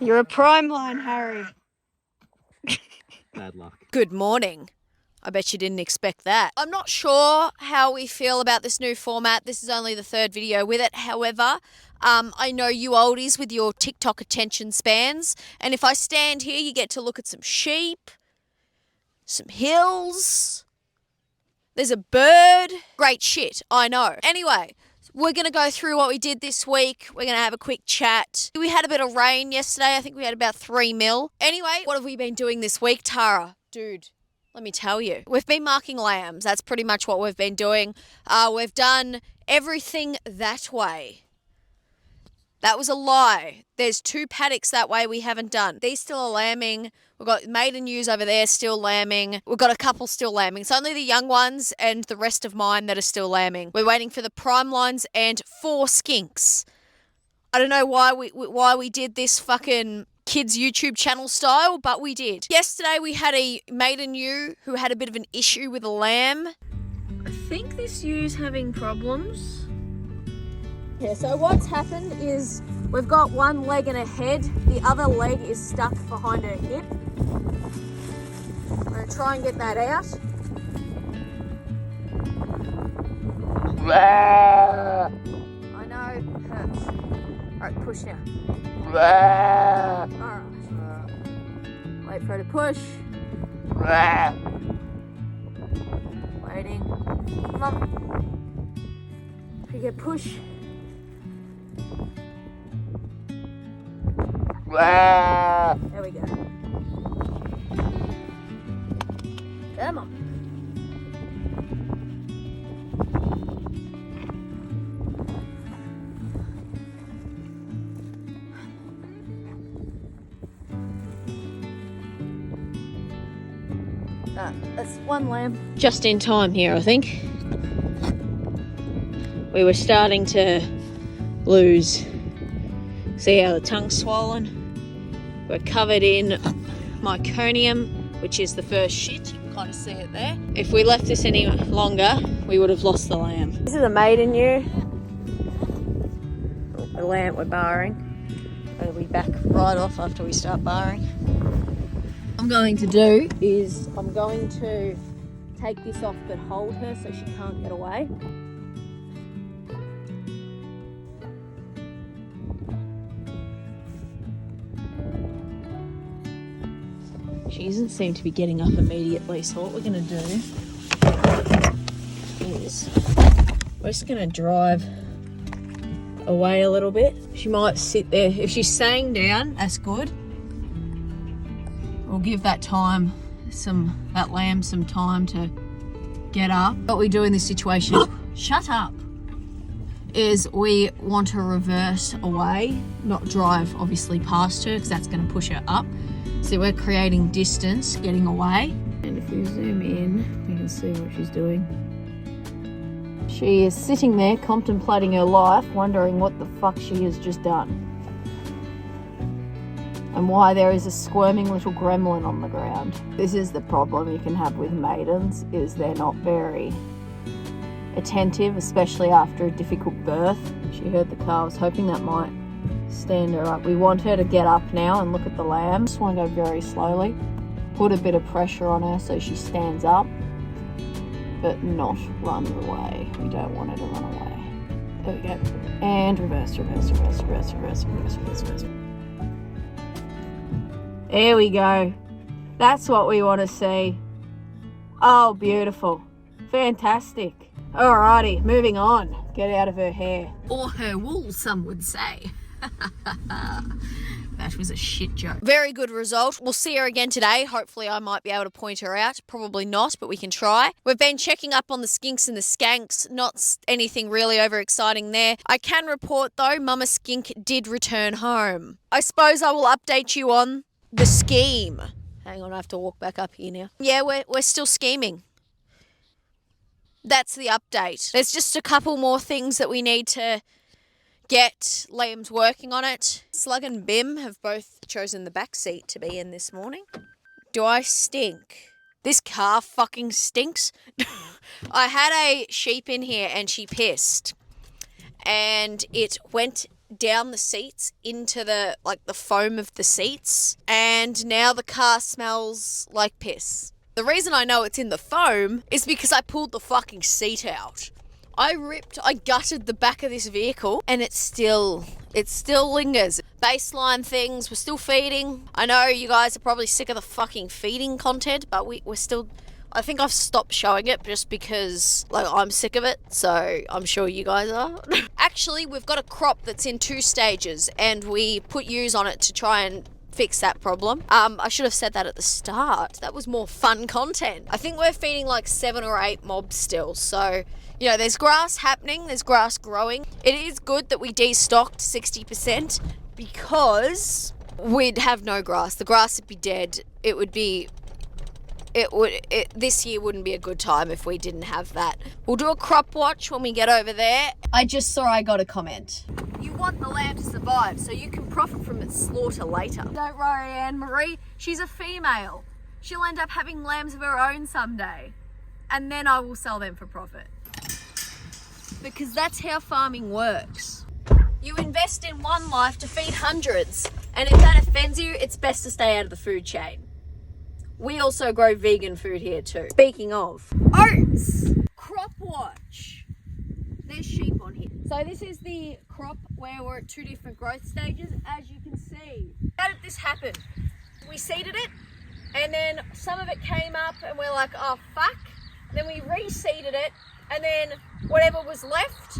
You're a Primeline, Harry. Bad luck. Good morning. I bet you didn't expect that. I'm not sure how we feel about this new format. This is only the third video with it. However, I know you oldies with your TikTok attention spans. And if I stand here, you get to look at some sheep, some hills. There's a bird. Great shit, I know. Anyway, we're going to go through what we did this week. We're going to have a quick chat. We had a bit of rain yesterday. I think we had about 3 mil. Anyway, what have we been doing this week, Tara? Dude, let me tell you. We've been marking lambs. That's pretty much what we've been doing. We've done everything that way. That was a lie. There's 2 paddocks that way we haven't done. These still are lambing. We've got Maiden ewes over there still lambing. We've got a couple still lambing. It's only the young ones and the rest of mine that are still lambing. We're waiting for the Primelines and 4 skinks. I don't know why we did this fucking kids YouTube channel style, but we did. Yesterday we had a Maiden ewe who had a bit of an issue with a lamb. I think this ewes having problems. Yeah, so what's happened is we've got one leg and a head. The other leg is stuck behind her hip. I'm going to try and get that out. I know, it hurts. Alright, push now. Alright. Wait for her to push. Waiting. Come on. You get push. There we go. Come on. That's one lamb. Just in time here, I think. We were starting to lose. See how the tongue's swollen? We're covered in meconium, which is the first shit. You can kind of see it there. If we left this any longer, we would have lost the lamb. This is a maiden ewe. The lamb we're barring. It'll be back right off after we start barring. What I'm going to do is I'm going to take this off but hold her so she can't get away. She doesn't seem to be getting up immediately, so what we're going to do is we're just going to drive away a little bit. She might sit there. If she's staying down, that's good. We'll give that lamb some time to get up. What we do in this situation is, shut up, is we want to reverse away, not drive obviously past her because that's going to push her up. So we're creating distance, getting away. And if we zoom in, we can see what she's doing. She is sitting there contemplating her life, wondering what the fuck she has just done. And why there is a squirming little gremlin on the ground. This is the problem you can have with maidens, is they're not very attentive, especially after a difficult birth. She heard the calves, hoping that might stand her up. We want her to get up now and look at the lamb. Just want to go very slowly. Put a bit of pressure on her so she stands up, but not run away. We don't want her to run away. There we go. And reverse. There we go. That's what we want to see. Oh, beautiful. Fantastic. Alrighty, moving on. Get out of her hair. Or her wool, some would say. That was a shit joke. Very good result. We'll see her again today. Hopefully I might be able to point her out. Probably not, but we can try. We've been checking up on the skinks and the skanks. Not anything really overexciting there. I can report though, Mama Skink did return home. I suppose I will update you on the scheme. Hang on, I have to walk back up here now. Yeah, we're still scheming. That's the update. There's just a couple more things that we need to get. Liam's working on it. Slug and Bim have both chosen the back seat to be in this morning. Do I stink? This car fucking stinks. I had a sheep in here and she pissed. And it went down the seats into the foam of the seats, and now the car smells like piss. The reason I know it's in the foam is because I pulled the fucking seat out. I gutted the back of this vehicle, and it still lingers. Baseline things, we're still feeding. I know you guys are probably sick of the fucking feeding content, but we're still... I think I've stopped showing it just because I'm sick of it, so I'm sure you guys are. Actually, we've got a crop that's in 2 stages, and we put ewes on it to try and fix that problem. I should have said that at the start. That was more fun content. I think we're feeding 7 or 8 mobs still, so... there's grass happening, there's grass growing. It is good that we destocked 60% because we'd have no grass. The grass would be dead. This year wouldn't be a good time if we didn't have that. We'll do a crop watch when we get over there. I just saw I got a comment. You want the lamb to survive so you can profit from its slaughter later. Don't worry, Anne-Marie. She's a female. She'll end up having lambs of her own someday. And then I will sell them for profit. Because that's how farming works. You invest in one life to feed hundreds, and if that offends you, it's best to stay out of the food chain. We also grow vegan food here too. Speaking of, oats! Crop watch. There's sheep on here. So this is the crop where we're at 2 different growth stages, as you can see. How did this happen? We seeded it, and then some of it came up, and we're like, oh fuck. Then we reseeded it, and then whatever was left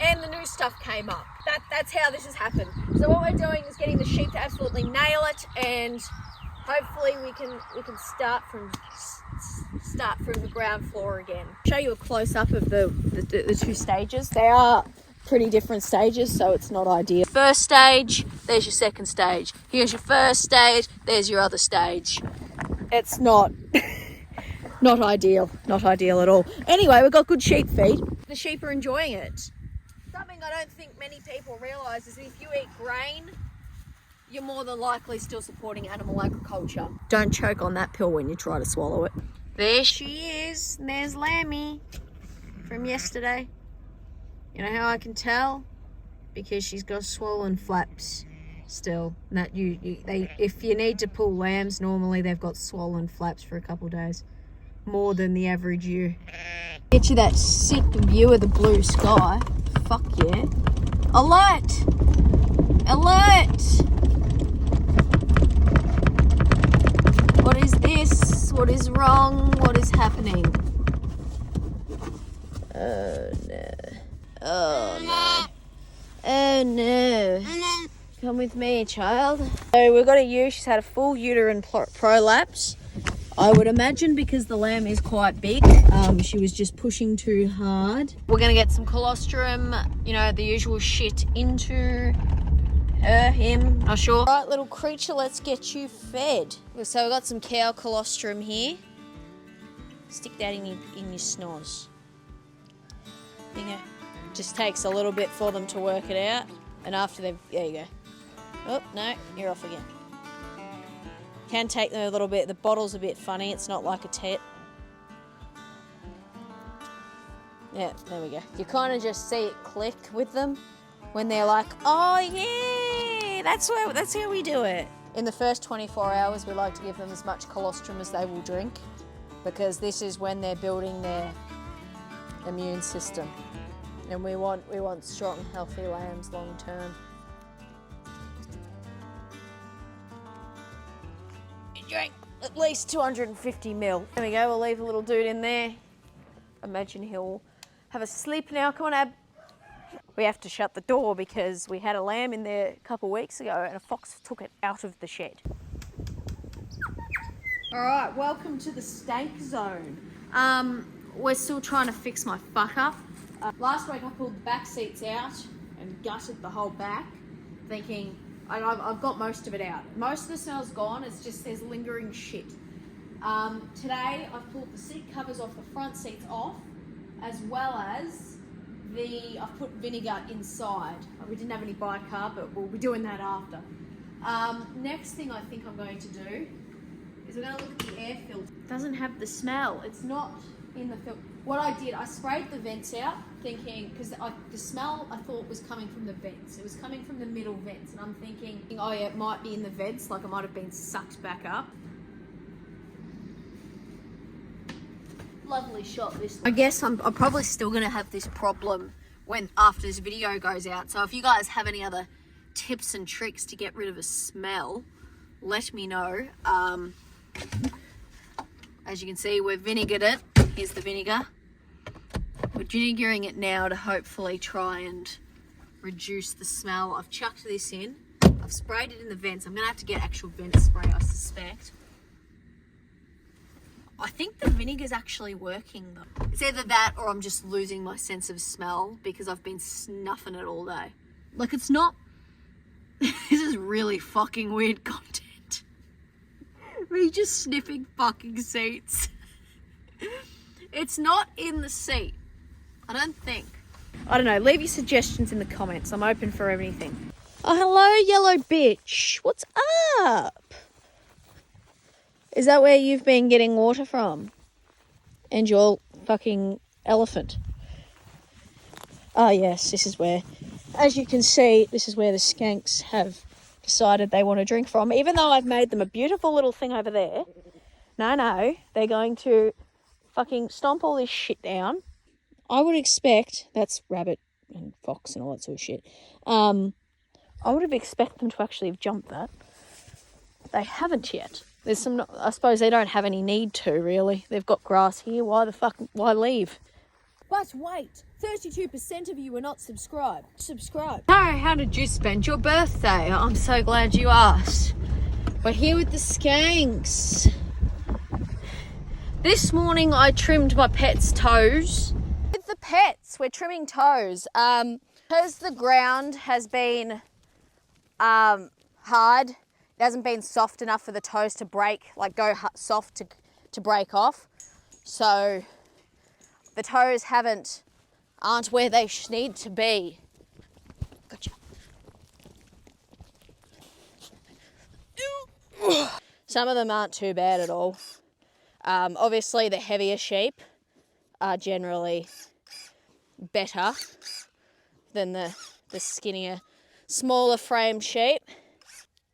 and the new stuff came up. That's how this has happened. So what we're doing is getting the sheep to absolutely nail it, and hopefully we can start from the ground floor again. Show you a close up of the 2 stages. They are pretty different stages, so it's not ideal. First stage, there's your second stage. Here's your first stage, there's your other stage. It's not not ideal at all. Anyway, we've got good sheep feed. The sheep are enjoying it. Something I don't think many people realise is that if you eat grain, you're more than likely still supporting animal agriculture. Don't choke on that pill when you try to swallow it. There she is. And there's Lammy from yesterday. You know how I can tell? Because she's got swollen flaps still. That if you need to pull lambs, normally they've got swollen flaps for a couple of days. More than the average ewe. Get you that sick view of the blue sky. Fuck yeah. Alert! Alert! What is this? What is wrong? What is happening? Oh no. Oh no. Oh no. Come with me, child. So we've got a ewe. She's had a full uterine prolapse. I would imagine because the lamb is quite big. She was just pushing too hard. We're going to get some colostrum, the usual shit into her, him, not sure. Right, little creature, let's get you fed. So we've got some cow colostrum here. Stick that in your snores. Just takes a little bit for them to work it out. And after there you go. Oh, no, you're off again. Can take them a little bit. The bottle's a bit funny. It's not like a tet. Yeah, there we go. You kind of just see it click with them when they're like, oh yeah, that's how we do it. In the first 24 hours, we like to give them as much colostrum as they will drink, because this is when they're building their immune system, and we want strong, healthy lambs long term. Drink at least 250 mil. There we go, we'll leave a little dude in there. Imagine he'll have a sleep now. Come on, Ab. We have to shut the door because we had a lamb in there a couple of weeks ago and a fox took it out of the shed. All right, welcome to the stank zone. We're still trying to fix my fuck up. Last week I pulled the back seats out and gutted the whole back, thinking, I've got most of it out. Most of the smell's gone, it's just there's lingering shit. Today I've pulled the seat covers off, the front seats off, as well as I've put vinegar inside. We didn't have any bicarb, but we'll be doing that after. Next thing I think I'm going to do is we're going to look at the air filter. It doesn't have the smell. It's not in the filter. What I did, I sprayed the vents out, thinking, because the smell I thought was coming from the vents. It was coming from the middle vents, and I'm thinking, oh yeah, it might be in the vents, like it might have been sucked back up. Lovely shot this. I guess I'm probably still going to have this problem after this video goes out. So if you guys have any other tips and tricks to get rid of a smell, let me know. As you can see, we've vinegared it. Here's the vinegar. We're vinegaring it now to hopefully try and reduce the smell. I've chucked this in. I've sprayed it in the vents. I'm going to have to get actual vent spray, I suspect. I think the vinegar's actually working though. It's either that or I'm just losing my sense of smell because I've been snuffing it all day. Like, it's not... This is really fucking weird content. Me just sniffing fucking seats. It's not in the seat, I don't think. I don't know, leave your suggestions in the comments. I'm open for everything. Oh, hello, yellow bitch. What's up? Is that where you've been getting water from? And your fucking elephant? Oh yes, this is where, as you can see, this is where the skanks have decided they want to drink from. Even though I've made them a beautiful little thing over there. No, they're going to fucking stomp all this shit down. I would expect, that's rabbit and fox and all that sort of shit. I would have expected them to actually have jumped that. They haven't yet. There's some, I suppose they don't have any need to, really. They've got grass here. Why why leave? But wait, 32% of you are not subscribed. Subscribe. No, how did you spend your birthday? I'm so glad you asked. We're here with the skanks. This morning I trimmed my pet's toes. With the pets, we're trimming toes. Because the ground has been hard, it hasn't been soft enough for the toes to break, like go soft to break off. So the toes aren't where they need to be. Gotcha. Some of them aren't too bad at all. Obviously the heavier sheep are generally better than the skinnier, smaller frame sheep.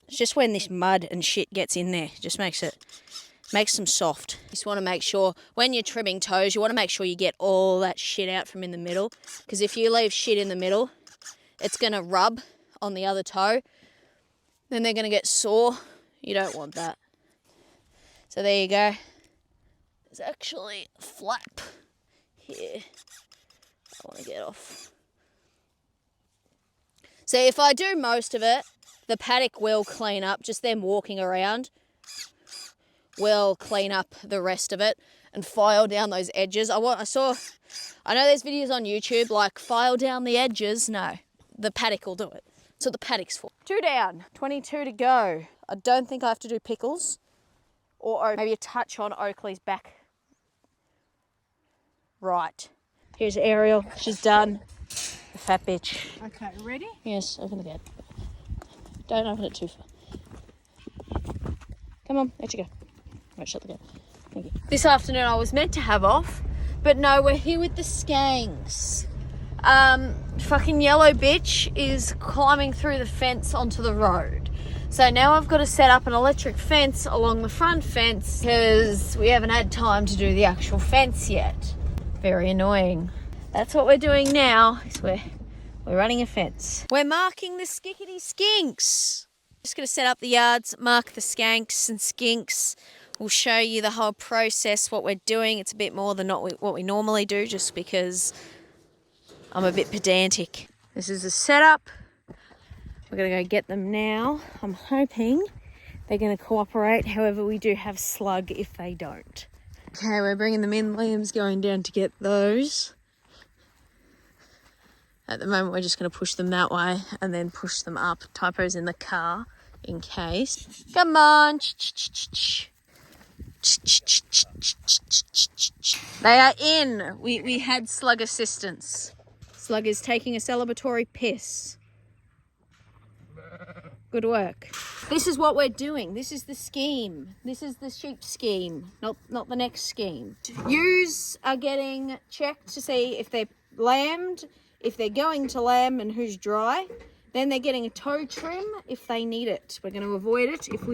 It's just when this mud and shit gets in there, it just makes them soft. You just want to make sure, when you're trimming toes, you want to make sure you get all that shit out from in the middle. Because if you leave shit in the middle, it's going to rub on the other toe. Then they're going to get sore. You don't want that. So there you go. There's actually a flap here I want to get off. So if I do most of it, the paddock will clean up. Just them walking around will clean up the rest of it and file down those edges. I know there's videos on YouTube like file down the edges. No, the paddock will do it. So the paddock's for. 2 down, 22 to go. I don't think I have to do pickles or maybe a touch on Oakley's back. Right. Here's Ariel. She's done. The fat bitch. Okay, ready? Yes, open the gate. Don't open it too far. Come on, let you go. Right, shut the gate. Thank you. This afternoon I was meant to have off, but no, we're here with the skanks. Fucking yellow bitch is climbing through the fence onto the road. So now I've got to set up an electric fence along the front fence because we haven't had time to do the actual fence yet. Very annoying. That's what we're doing now, is we're running a fence. We're marking the skickety skinks. Just going to set up the yards, mark the skanks and skinks. We'll show you the whole process, what we're doing. It's a bit more than what we normally do, just because I'm a bit pedantic. This is the setup. We're going to go get them now. I'm hoping they're going to cooperate. However, we do have slug if they don't. Okay, we're bringing them in. Liam's going down to get those. At the moment, we're just going to push them that way and then push them up. Typo's in the car in case. Come on. They are in. We had Slug assistance. Slug is taking a celebratory piss. Good work. This is what we're doing. This is the scheme. This is the sheep scheme, not the next scheme. Ewes are getting checked to see if they're lambed if they're going to lamb and who's dry. Then they're getting a toe trim if they need it. We're going to avoid it if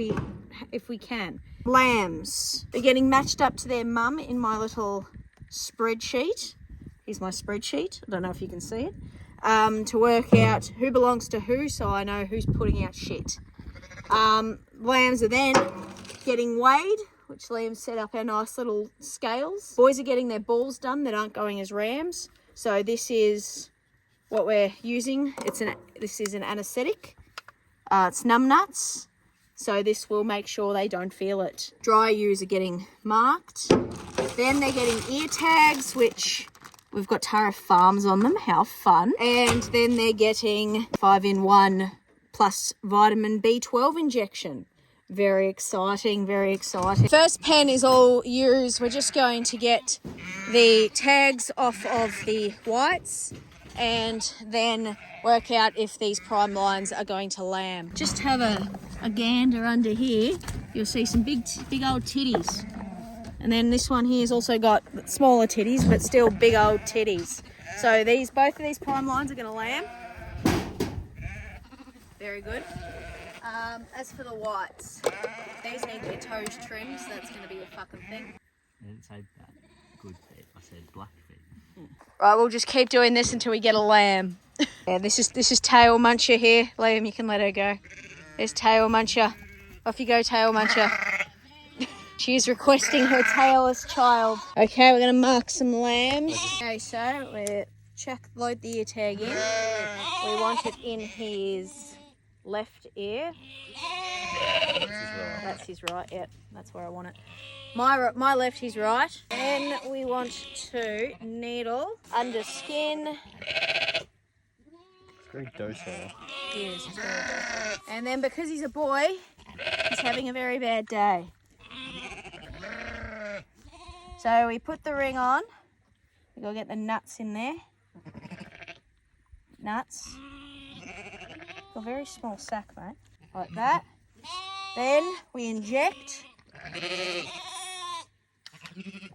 we can. Lambs. They're getting matched up to their mum in my little spreadsheet. Here's my spreadsheet. I don't know if you can see it. To work out who belongs to who, so I know who's putting out shit. Lambs are then getting weighed, which Liam set up our nice little scales. Boys are getting their balls done that aren't going as rams. So this is what we're using. This is an anaesthetic. It's numb nuts. So this will make sure they don't feel it. Dry ewes are getting marked. Then they're getting ear tags, which we've got Tariff Farms on them. How fun. And then they're getting 5-in-1 plus vitamin B12 injection. Very exciting, very exciting. First pen is all ewes. We're just going to get the tags off of the whites and then work out if these prime lines are going to lamb. Just have a gander under here. You'll see some big old titties. And then this one here's also got smaller titties, but still big old titties. So both of these prime lines are going to lamb. Very good. As for the whites, these need their toes trimmed, so that's going to be a fucking thing. I didn't say that good feet, I said black feet. Right, we'll just keep doing this until we get a lamb. Yeah, this is Tail Muncher here. Liam, you can let her go. There's Tail Muncher. Off you go, Tail Muncher. She is requesting her tailless child. Okay, we're going to mark some lambs. Okay, so we load the ear tag in. We want it in his left ear. That's his right. Yep, that's where I want it. My left, his right. Then we want to needle under skin. It's very docile. He is. He's very docile. And then because he's a boy, he's having a very bad day. So we put the ring on. We gotta get the nuts in there. Nuts. A very small sack, mate. Like that. Then we inject.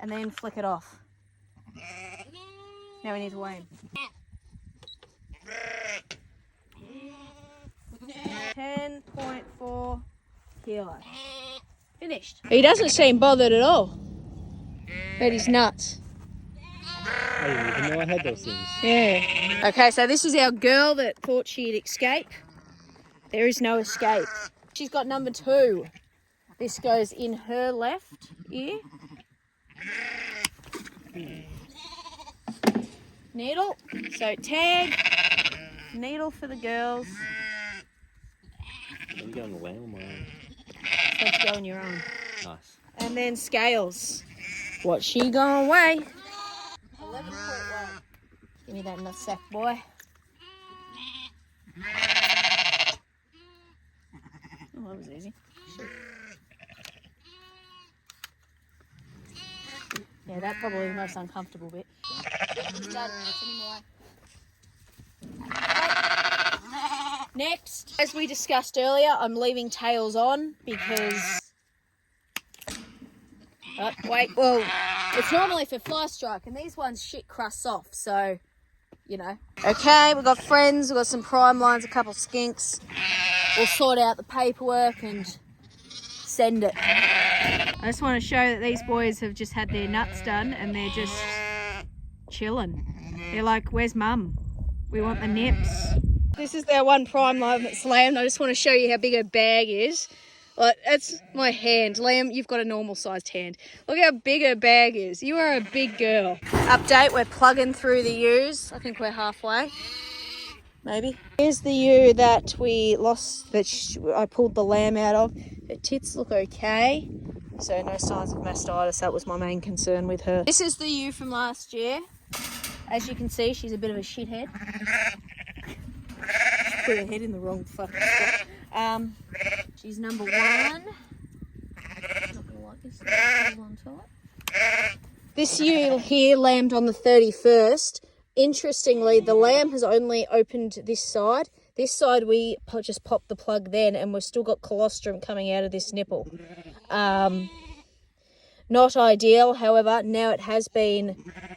And then flick it off. Now we need to weigh him. 10.4 kilos. Finished. He doesn't seem bothered at all. But he's nuts. I didn't even know I had those things. Yeah. Okay, so this is our girl that thought she'd escape. There is no escape. She's got number 2. This goes in her left ear. Needle. So tag. Needle for the girls. Are you going to lamb or my own? Let's go on your own. Nice. And then scales. What's she gonna weigh? 11.1. Give me that nutsack, boy. Oh, that was easy. Yeah, that's probably the most uncomfortable bit. Done. Next, as we discussed earlier, I'm leaving tails on because... well, it's normally for fly strike, and these ones shit crusts off, so, you know. Okay, we've got friends, we've got some prime lines, a couple skinks. We'll sort out the paperwork and send it. I just want to show that these boys have just had their nuts done, and they're just chilling. They're like, where's mum? We want the nips. This is their one prime line that's lamb. I just want to show you how big her bag is. Like, that's my hand. Liam, you've got a normal sized hand. Look how big her bag is. You are a big girl. Update, we're plugging through the ewes. I think we're halfway. Maybe. Here's the ewe that we lost, that I pulled the lamb out of. Her tits look okay. So no signs of mastitis. That was my main concern with her. This is the ewe from last year. As you can see, she's a bit of a shithead. She put her head in the wrong fucking spot. She's number 1. Not gonna like this. On top. This ewe here lambed on the 31st. Interestingly, the lamb has only opened this side. This side we just popped the plug then, and we've still got colostrum coming out of this nipple. Not ideal, however, now it has been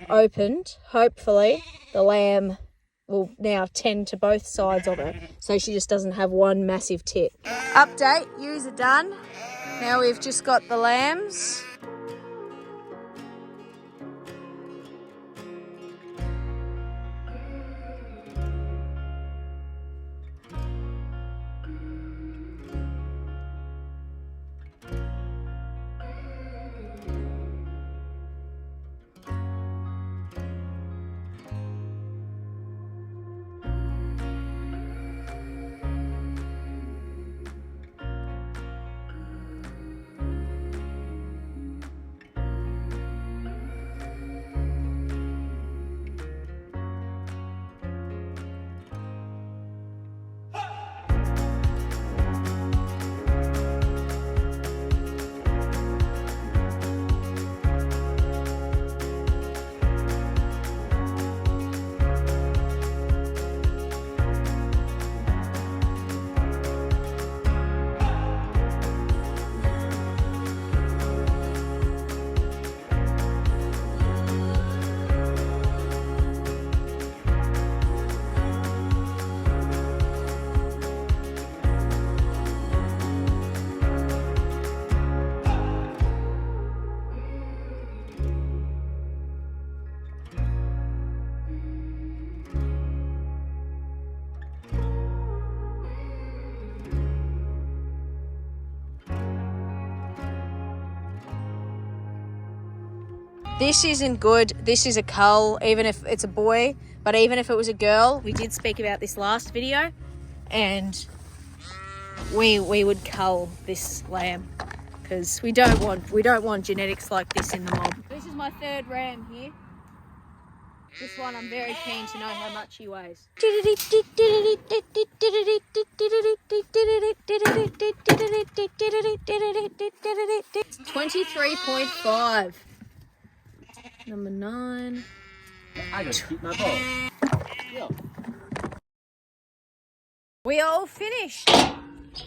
opened. Hopefully the lamb will now tend to both sides of her, so she just doesn't have one massive tit. Update, ewes are done. Now we've just got the lambs. This isn't good. This is a cull, even if it's a boy. But even if it was a girl, we did speak about this last video, and we would cull this lamb because we don't want genetics like this in the mob. This is my third ram here. This one I'm very keen to know how much he weighs. 23.5. Number 9. I gotta keep my ball. Yeah. We are all finished.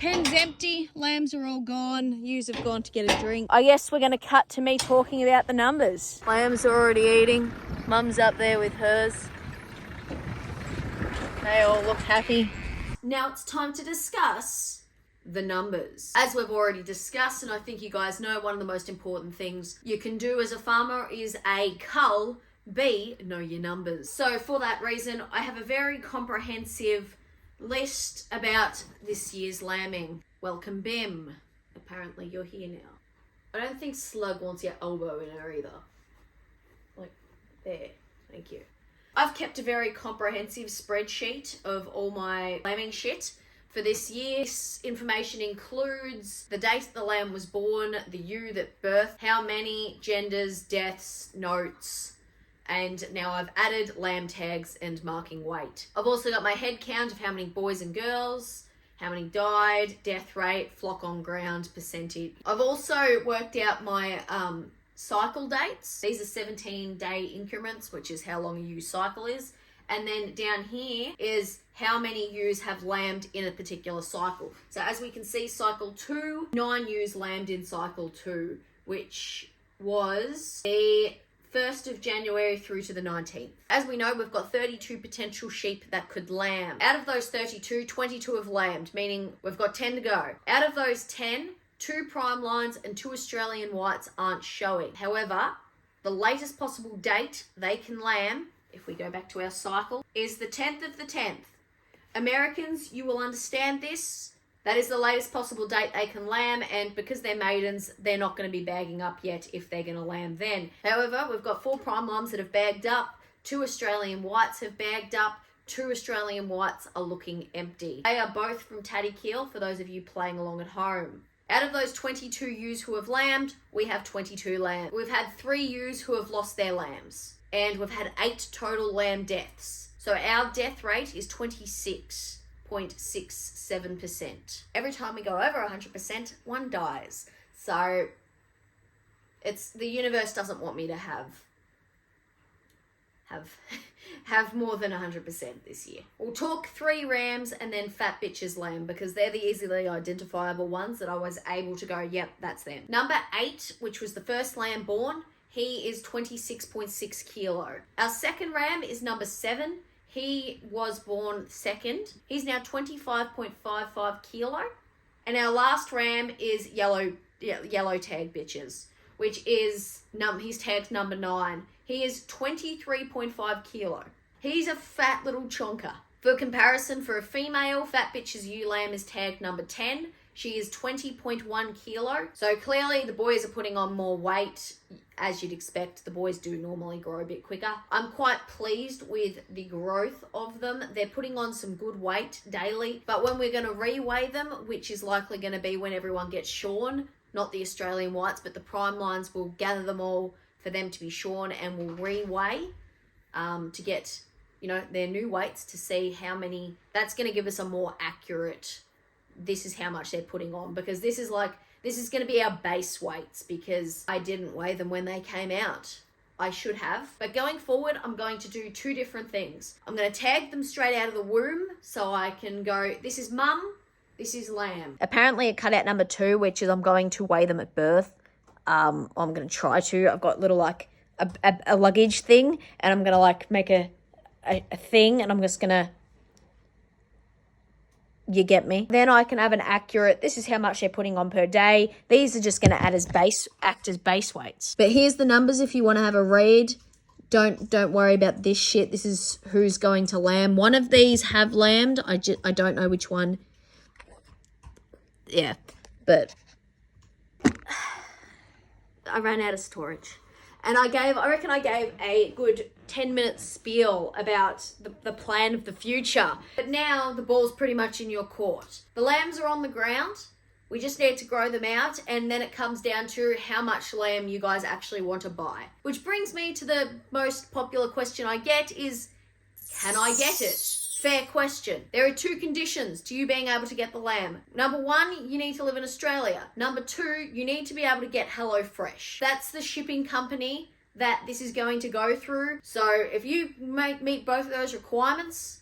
Pen's empty, lambs are all gone, ewes have gone to get a drink. I guess we're going to cut to me talking about the numbers. Lambs are already eating. Mum's up there with hers. They all look happy. Now it's time to discuss the numbers. As we've already discussed, and I think you guys know, one of the most important things you can do as a farmer is A, cull, B, know your numbers. So for that reason, I have a very comprehensive list about this year's lambing. Welcome, Bim. Apparently you're here now. I don't think Slug wants your elbow in her either. Like, there. Thank you. I've kept a very comprehensive spreadsheet of all my lambing shit for this year. This information includes the date the lamb was born, the ewe that birthed, how many, genders, deaths, notes, and now I've added lamb tags and marking weight. I've also got my head count of how many boys and girls, how many died, death rate, flock on ground, percentage. I've also worked out my cycle dates. These are 17-day increments, which is how long a ewe cycle is. And then down here is how many ewes have lambed in a particular cycle. So as we can see, cycle 2, 9 ewes lambed in cycle 2, which was the 1st of January through to the 19th. As we know, we've got 32 potential sheep that could lamb. Out of those 32, 22 have lambed, meaning we've got 10 to go. Out of those 10, 2 Primelines and 2 Australian whites aren't showing. However, the latest possible date they can lamb, if we go back to our cycle, is the 10th of the 10th. Americans, you will understand this. That is the latest possible date they can lamb, and because they're maidens, they're not going to be bagging up yet if they're going to lamb then. However, we've got 4 prime lambs that have bagged up, 2 Australian whites have bagged up, 2 Australian whites are looking empty. They are both from Taddy Keel for those of you playing along at home. Out of those 22 ewes who have lambed, we have 22 lambs. We've had 3 ewes who have lost their lambs, and we've had 8 total lamb deaths. So our death rate is 26.67%. Every time we go over 100%, one dies. So the universe doesn't want me to have have more than 100% this year. We'll talk 3 rams and then fat bitches lamb, because they're the easily identifiable ones that I was able to go, yep, that's them. Number 8, which was the first lamb born, he is 26.6 kilo. Our second ram is number 7. He was born second. He's now 25.55 kilo. And our last ram is yellow tag bitches, which is, he's tagged number 9. He is 23.5 kilo. He's a fat little chonker. For comparison, for a female, fat bitches ewe lamb is tagged number 10. She is 20.1 kilo. So clearly the boys are putting on more weight. As you'd expect, the boys do normally grow a bit quicker. I'm quite pleased with the growth of them. They're putting on some good weight daily. But when we're going to re-weigh them, which is likely going to be when everyone gets shorn, not the Australian whites, but the Primelines, will gather them all for them to be shorn, and we'll re-weigh to get, you know, their new weights to see how many. That's going to give us a more accurate, this is how much they're putting on, because this is going to be our base weights, because I didn't weigh them when they came out. I should have. But going forward, I'm going to do 2 different things. I'm going to tag them straight out of the womb, so I can go, this is mum, this is lamb. Apparently it cut out number 2, which is I'm going to weigh them at birth. I'm going to try to. I've got little like a luggage thing, and I'm going to like make a thing, and I'm just going to, you get me? Then I can have an accurate, this is how much they're putting on per day. These are just going to act as base weights. But here's the numbers if you want to have a read. Don't worry about this shit. This is who's going to lamb. One of these have lambed. I don't know which one. Yeah, but I ran out of storage. And I reckon I gave a good 10-minute spiel about the plan of the future. But now the ball's pretty much in your court. The lambs are on the ground. We just need to grow them out, and then it comes down to how much lamb you guys actually want to buy. Which brings me to the most popular question I get is, can I get it? Fair question. There are 2 conditions to you being able to get the lamb. Number 1, you need to live in Australia. Number 2, you need to be able to get HelloFresh. That's the shipping company that this is going to go through. So if you meet both of those requirements,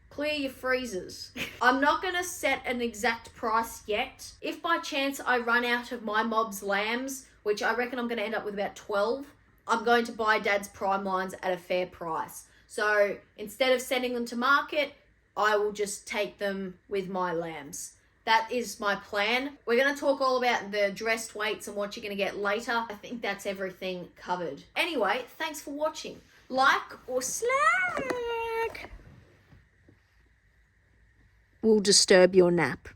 clear your freezers. I'm not going to set an exact price yet. If by chance I run out of my mob's lambs, which I reckon I'm going to end up with about 12, I'm going to buy Dad's Primelines at a fair price. So instead of sending them to market, I will just take them with my lambs. That is my plan. We're going to talk all about the dressed weights and what you're going to get later. I think that's everything covered. Anyway, thanks for watching. Like or slag will disturb your nap.